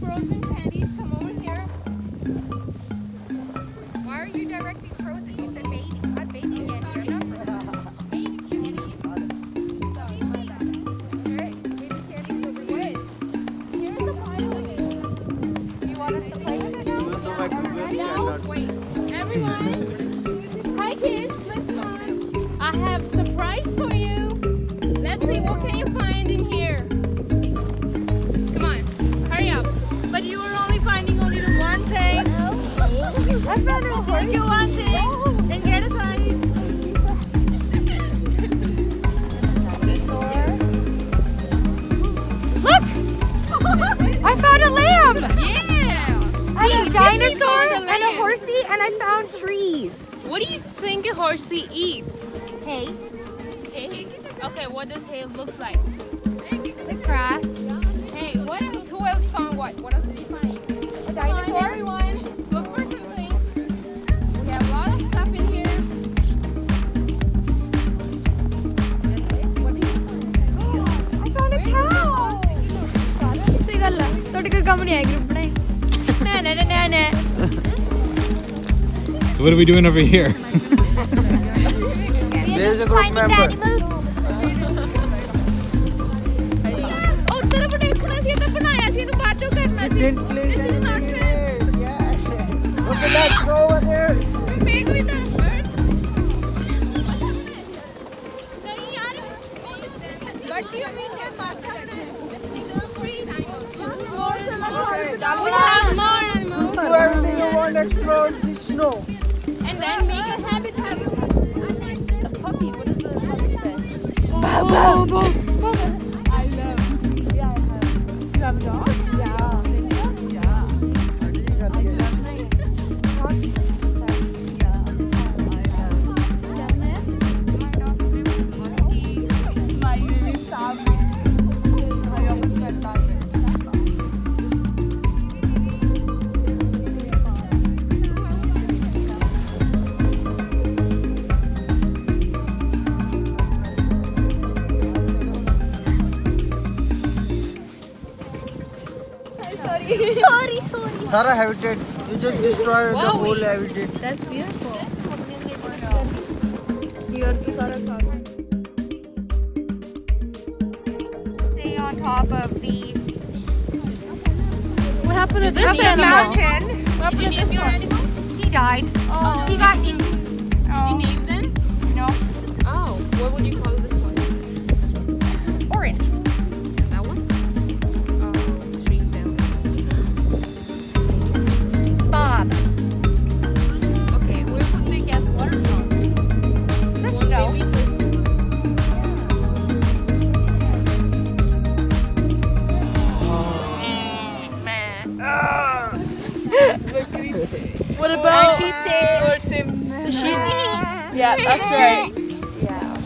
frozen candies, come over here. Why are you directing frozen? You said baby. I'm baby candy. I'm not frozen. Baby candies. Sorry, my bad. Okay, so baby candy over here. Wait, here's the pile again. Do you want us to play with it now? Even though I could really Now, cannot see. wait, everyone. Hi kids, let's come. I have a surprise for you. Let's see what can you find in here. Come on, hurry up. But you were only finding only the one thing. I found a horse. You one thing. Then get aside. Look! I found a lamb! Yeah. And a See, dinosaur Tiffany found and a lamb. horsey and I found trees. What do you think a horsey eats? Hey, Hay? Okay, what does hay look like? the grass. Hey, what else? Who else found what? What else did you find? A Come on, dinosaur. everyone. Look for something. We have a lot of stuff in here. What did you find? I found a cow. ਸਹੀ ਗੱਲ ਆ ਤੁਹਾਡੇ ਕੋਈ ਕੰਮ ਨਹੀਂ ਆਇਆ group ਬਣਾਈ ਨਾ ਨਾ ਨਾ ਨਾ So what are we doing over here? There's a group member. ਉਹ ਤੇਰਾ ਬੜਾ ਦੇਖਣਾ ਸੀ ਇਹ ਤਾਂ ਬਣਾਇਆ ਸੀ ਇਹਨੂੰ ਬਾਅਦ ਚੋਂ ਕਰਨਾ ਸੀ Didn't place This is not anything in fair. it. Yeah. Okay, let's go over there. Make with the bird. ਨਹੀਂ ਯਾਰ What do you mean they're not breed animals? Look Okay. we have more animals. Do everything you want to explore the snow. And then make a habitat. A puppy. What does the puppy say? I love. Yeah, I have. You have a dog? Yeah. Sorry. Sarah habitat. You just destroy the Wow, whole habitat. That's beautiful. Here to Sarah Khan. Stay on top of the What happened to this mountain. What happened to this one? He died. He got eaten. Did you name them? No. Oh, what would you call this one? Orange. That one? Tree bell. Bob. Okay, where would they get water from? The One snow. baby first. What about sheep say. the sheep? Yeah, that's right. Yeah.